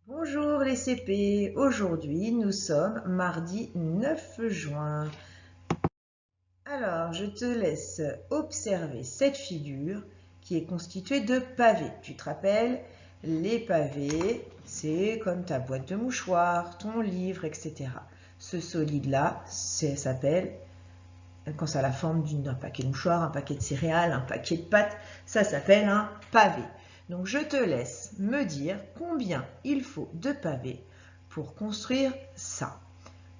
Bonjour les CP, aujourd'hui nous sommes mardi 9 juin. Alors je te laisse observer cette figure qui est constituée de pavés. Tu te rappelles, les pavés c'est comme ta boîte de mouchoirs, ton livre, etc. Ce solide-là, ça s'appelle, quand ça a la forme d'un paquet de mouchoirs, un paquet de céréales, un paquet de pâtes, ça s'appelle un pavé. Donc je te laisse me dire combien il faut de pavés pour construire ça.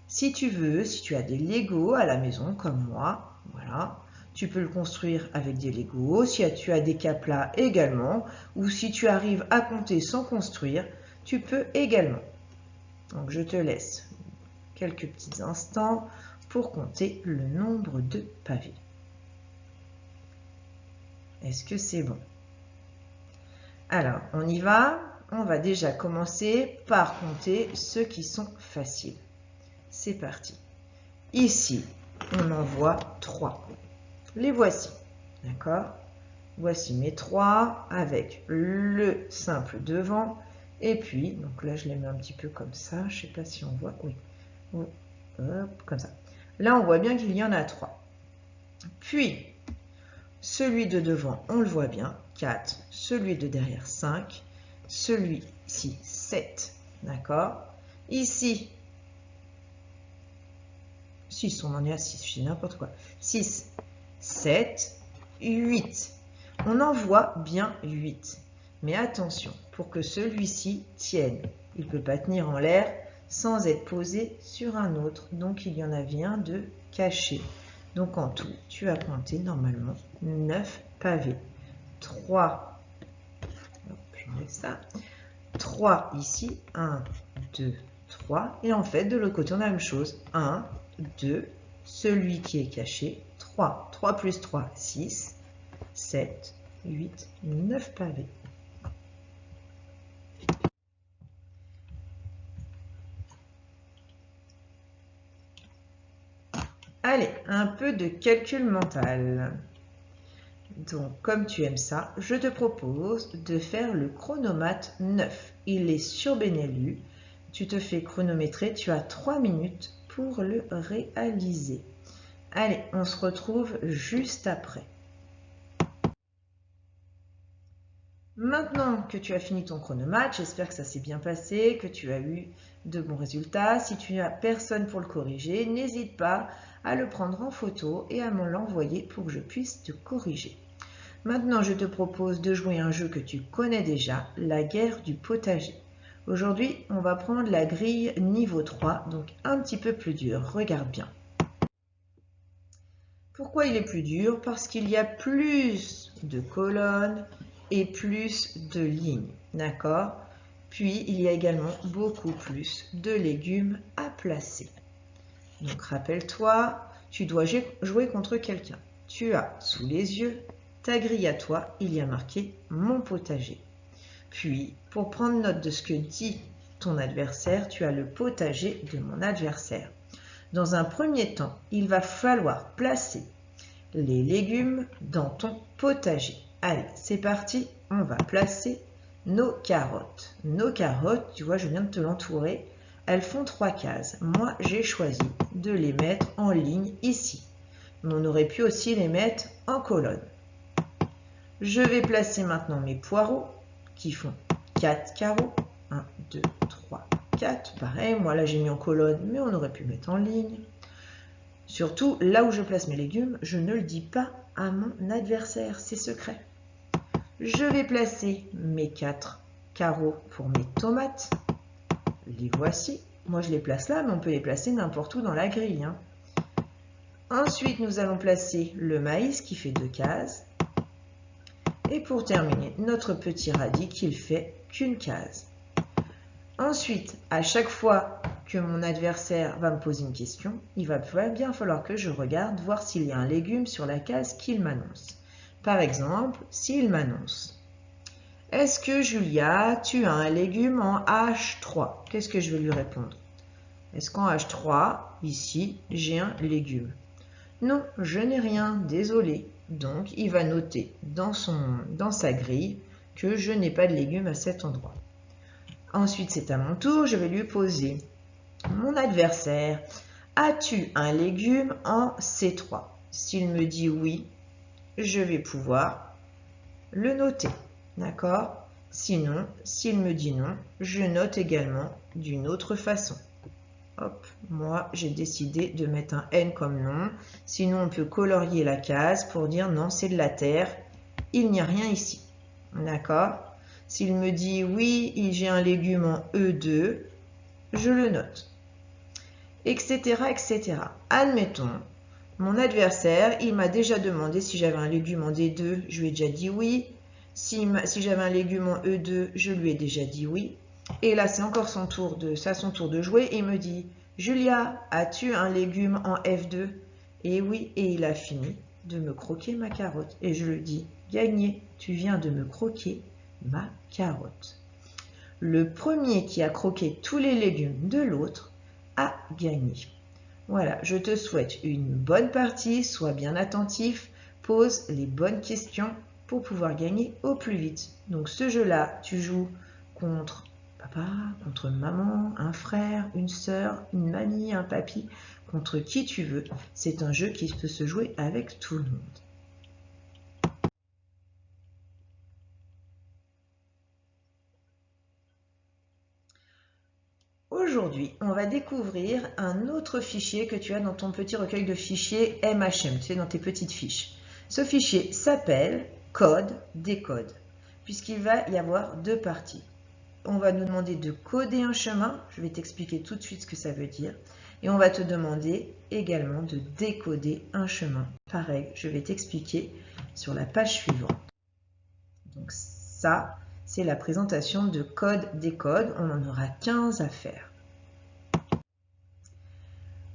Si tu veux, si tu as des Lego à la maison comme moi, voilà, tu peux le construire avec des Lego. Si tu as des caplas également, ou si tu arrives à compter sans construire, tu peux également. Donc je te laisse quelques petits instants pour compter le nombre de pavés. Est-ce que c'est bon? Alors, on y va. On va déjà commencer par compter ceux qui sont faciles. C'est parti. Ici, on en voit 3. Les voici. D'accord? Voici mes 3 avec le simple devant. Et puis, donc là, je les mets un petit peu comme ça. Je ne sais pas si on voit. Oui. Hop, comme ça. Là, on voit bien qu'il y en a 3. Puis, celui de devant, on le voit bien, 4. Celui de derrière, 5. Celui-ci, 7. D'accord? Ici, 6, on en est à 6, je dis n'importe quoi. 6, 7, 8. On en voit bien 8. Mais attention, pour que celui-ci tienne, il ne peut pas tenir en l'air sans être posé sur un autre. Donc, il y en avait un de caché. Donc, en tout, tu as pointé normalement 9 pavés. 3, j'enlève ça. 3 ici, 1, 2, 3. Et en fait, de l'autre côté, on a la même chose. 1, 2, celui qui est caché, 3. 3 plus 3, 6, 7, 8, 9 pavés. Allez, un peu de calcul mental. Donc, comme tu aimes ça, je te propose de faire le chronomètre 9. Il est sur Benelux. Tu te fais chronométrer. Tu as 3 minutes pour le réaliser. Allez, on se retrouve juste après. Maintenant que tu as fini ton chronomètre, j'espère que ça s'est bien passé, que tu as eu de bons résultats. Si tu n'as personne pour le corriger, n'hésite pas à le prendre en photo et à me l'envoyer pour que je puisse te corriger. Maintenant, je te propose de jouer un jeu que tu connais déjà, la guerre du potager. Aujourd'hui, on va prendre la grille niveau 3, donc un petit peu plus dur. Regarde bien. Pourquoi il est plus dur? Parce qu'il y a plus de colonnes et plus de lignes, d'accord? Puis, il y a également beaucoup plus de légumes à placer. Donc, rappelle-toi, tu dois jouer contre quelqu'un. Tu as sous les yeux ta grille à toi, il y a marqué « Mon potager ». Puis, pour prendre note de ce que dit ton adversaire, tu as le potager de mon adversaire. Dans un premier temps, il va falloir placer les légumes dans ton potager. Allez, c'est parti, on va placer nos carottes. Nos carottes, tu vois, je viens de te l'entourer, elles font 3 cases. Moi, j'ai choisi de les mettre en ligne ici. On aurait pu aussi les mettre en colonne. Je vais placer maintenant mes poireaux qui font 4 carreaux. 1, 2, 3, 4. Pareil, moi là j'ai mis en colonne, mais on aurait pu mettre en ligne. Surtout, là où je place mes légumes, je ne le dis pas à mon adversaire, c'est secret. Je vais placer mes 4 carreaux pour mes tomates. Les voici. Moi, je les place là, mais on peut les placer n'importe où dans la grille. Ensuite, nous allons placer le maïs qui fait 2 cases. Et pour terminer, notre petit radis qui ne fait qu'une case. Ensuite, à chaque fois que mon adversaire va me poser une question, il va bien falloir que je regarde, voir s'il y a un légume sur la case qu'il m'annonce. Par exemple, s'il m'annonce « Est-ce que Julia, tu as un légume en H3 ?» Qu'est-ce que je vais lui répondre? Est-ce qu'en H3, ici, j'ai un légume? Non, je n'ai rien, désolé. Donc, il va noter dans sa grille que je n'ai pas de légumes à cet endroit. Ensuite, c'est à mon tour, je vais lui poser mon adversaire. As-tu un légume en C3? S'il me dit oui, je vais pouvoir le noter. D'accord? Sinon, s'il me dit non, je note également d'une autre façon. Hop, moi, j'ai décidé de mettre un N comme non. Sinon, on peut colorier la case pour dire non, c'est de la terre. Il n'y a rien ici. D'accord? S'il me dit oui, j'ai un légume en E2, je le note. Etc. etc. Admettons, mon adversaire, il m'a déjà demandé si j'avais un légume en D2, je lui ai déjà dit oui. Si j'avais un légume en E2, je lui ai déjà dit oui. Et là, c'est encore son tour de jouer. Et il me dit, Julia, as-tu un légume en F2? Et oui, et il a fini de me croquer ma carotte. Et je lui dis, gagné, tu viens de me croquer ma carotte. Le premier qui a croqué tous les légumes de l'autre a gagné. Voilà, je te souhaite une bonne partie, sois bien attentif, pose les bonnes questions pour pouvoir gagner au plus vite. Donc ce jeu-là, tu joues contre papa, contre maman, un frère, une sœur, une mamie, un papy, contre qui tu veux. C'est un jeu qui peut se jouer avec tout le monde. Aujourd'hui, on va découvrir un autre fichier que tu as dans ton petit recueil de fichiers MHM, tu sais, dans tes petites fiches. Ce fichier s'appelle code décode, puisqu'il va y avoir deux parties. On va nous demander de coder un chemin, je vais t'expliquer tout de suite ce que ça veut dire, et on va te demander également de décoder un chemin. Pareil, je vais t'expliquer sur la page suivante. Donc ça, c'est la présentation de code décode, on en aura 15 à faire.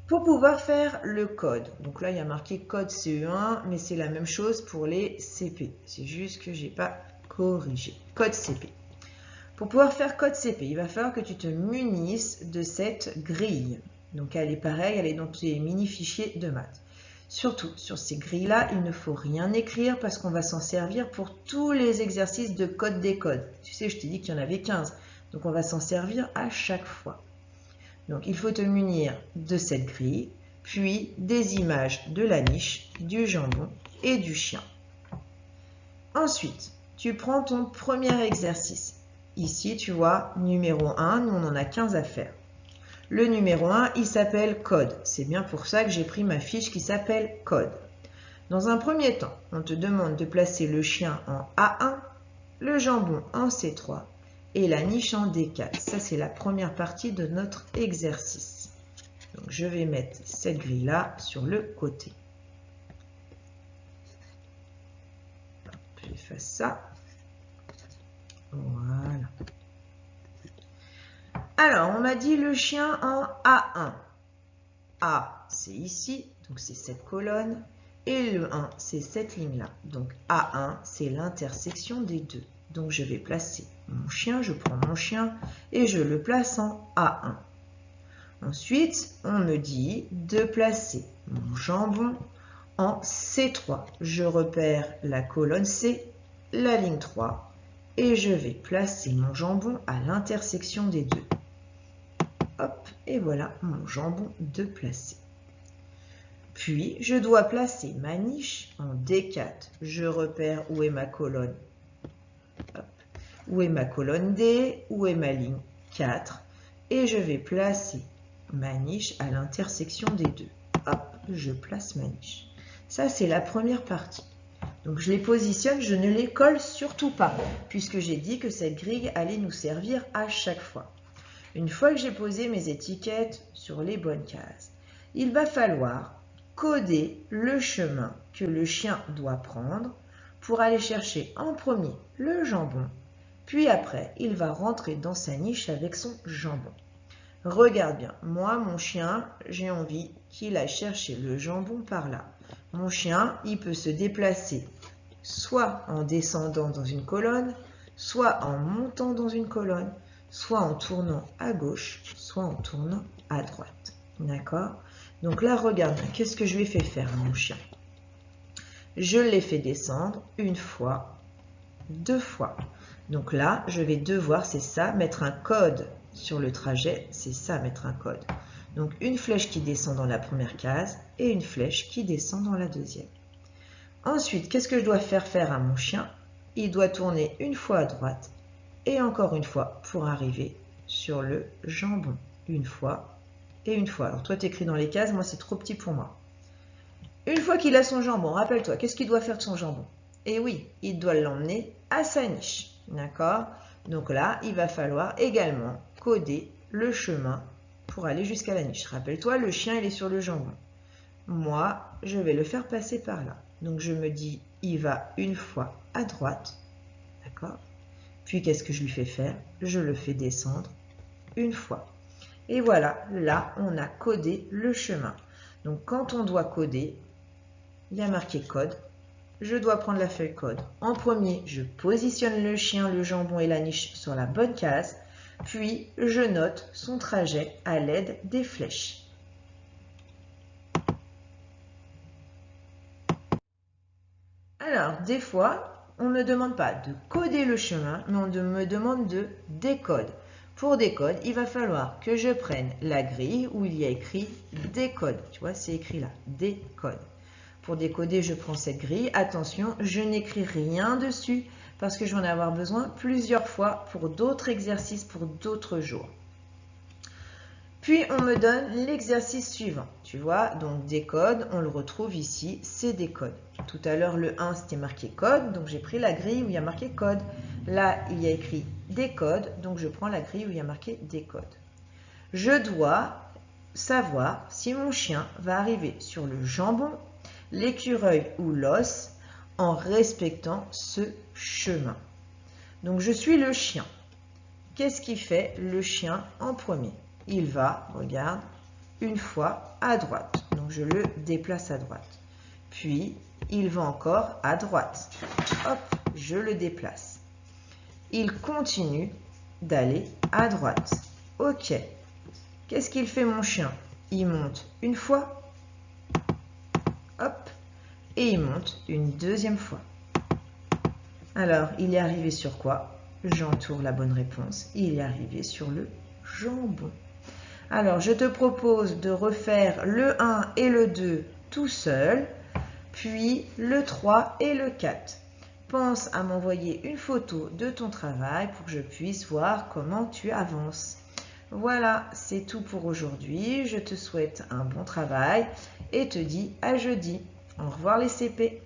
Pour pouvoir faire le code, donc là il y a marqué code CE1, mais c'est la même chose pour les CP. C'est juste que je n'ai pas corrigé. Code CP. Pour pouvoir faire code CP, il va falloir que tu te munisses de cette grille. Donc elle est pareille, elle est dans tes mini-fichiers de maths. Surtout, sur ces grilles-là, il ne faut rien écrire parce qu'on va s'en servir pour tous les exercices de code décode. Tu sais, je t'ai dit qu'il y en avait 15. Donc on va s'en servir à chaque fois. Donc, il faut te munir de cette grille, puis des images de la niche, du jambon et du chien. Ensuite, tu prends ton premier exercice. Ici, tu vois, numéro 1, nous on en a 15 à faire. Le numéro 1, il s'appelle code. C'est bien pour ça que j'ai pris ma fiche qui s'appelle code. Dans un premier temps, on te demande de placer le chien en A1, le jambon en C3, et la niche en D4. Ça, c'est la première partie de notre exercice. Donc, je vais mettre cette grille-là sur le côté. J'efface ça. Voilà. Alors, on m'a dit le chien en A1. A, c'est ici, donc c'est cette colonne. Et le 1, c'est cette ligne-là. Donc, A1, c'est l'intersection des deux. Donc, je vais placer mon chien, je prends mon chien et je le place en A1. Ensuite, on me dit de placer mon jambon en C3. Je repère la colonne C, la ligne 3 et je vais placer mon jambon à l'intersection des deux. Hop, et voilà mon jambon de placé. Puis, je dois placer ma niche en D4. Je repère où est ma colonne. Hop. Où est ma colonne D, où est ma ligne 4. Et je vais placer ma niche à l'intersection des deux. Hop, je place ma niche. Ça, c'est la première partie. Donc, je les positionne, je ne les colle surtout pas, puisque j'ai dit que cette grille allait nous servir à chaque fois. Une fois que j'ai posé mes étiquettes sur les bonnes cases, il va falloir coder le chemin que le chien doit prendre pour aller chercher en premier le jambon, puis après, il va rentrer dans sa niche avec son jambon. Regarde bien, moi, mon chien, j'ai envie qu'il aille chercher le jambon par là. Mon chien, il peut se déplacer soit en descendant dans une colonne, soit en montant dans une colonne, soit en tournant à gauche, soit en tournant à droite. D'accord? Donc là, regarde bien, qu'est-ce que je lui ai fait faire à mon chien? Je l'ai fait descendre une fois, deux fois. Donc là, je vais devoir, c'est ça, mettre un code sur le trajet. C'est ça, mettre un code. Donc une flèche qui descend dans la première case et une flèche qui descend dans la deuxième. Ensuite, qu'est-ce que je dois faire à mon chien? Il doit tourner une fois à droite et encore une fois pour arriver sur le jambon. Une fois et une fois. Alors toi, tu écris dans les cases, moi c'est trop petit pour moi. Une fois qu'il a son jambon, rappelle-toi, qu'est-ce qu'il doit faire de son jambon? Et oui, il doit l'emmener à sa niche. D'accord? Donc là, il va falloir également coder le chemin pour aller jusqu'à la niche. Rappelle-toi, le chien, il est sur le jambon. Moi, je vais le faire passer par là. Donc je me dis, il va une fois à droite. D'accord? Puis qu'est-ce que je lui fais faire? Je le fais descendre une fois. Et voilà, là, on a codé le chemin. Donc quand on doit coder, il y a marqué code. Je dois prendre la feuille code. En premier, je positionne le chien, le jambon et la niche sur la bonne case. Puis, je note son trajet à l'aide des flèches. Alors, des fois, on ne me demande pas de coder le chemin, mais on me demande de décode. Pour décode, il va falloir que je prenne la grille où il y a écrit décode. Tu vois, c'est écrit là, décode. Pour décoder, je prends cette grille. Attention, je n'écris rien dessus parce que je vais en avoir besoin plusieurs fois pour d'autres exercices, pour d'autres jours. Puis, on me donne l'exercice suivant. Tu vois, donc décode, on le retrouve ici, c'est décode. Tout à l'heure, le 1, c'était marqué code, donc j'ai pris la grille où il y a marqué code. Là, il y a écrit décode, donc je prends la grille où il y a marqué décode. Je dois savoir si mon chien va arriver sur le jambon, l'écureuil ou l'os en respectant ce chemin. Donc je suis le chien. Qu'est-ce qu'il fait le chien en premier? Il va, regarde, une fois à droite. Donc je le déplace à droite. Puis il va encore à droite. Hop, je le déplace. Il continue d'aller à droite. Ok. Qu'est-ce qu'il fait mon chien? Il monte une fois. Hop. Et il monte une deuxième fois. Alors, il est arrivé sur quoi? J'entoure la bonne réponse. Il est arrivé sur le jambon. Alors, je te propose de refaire le 1 et le 2 tout seul, puis le 3 et le 4. Pense à m'envoyer une photo de ton travail pour que je puisse voir comment tu avances. Voilà, c'est tout pour aujourd'hui. Je te souhaite un bon travail et te dis à jeudi. Au revoir les CP.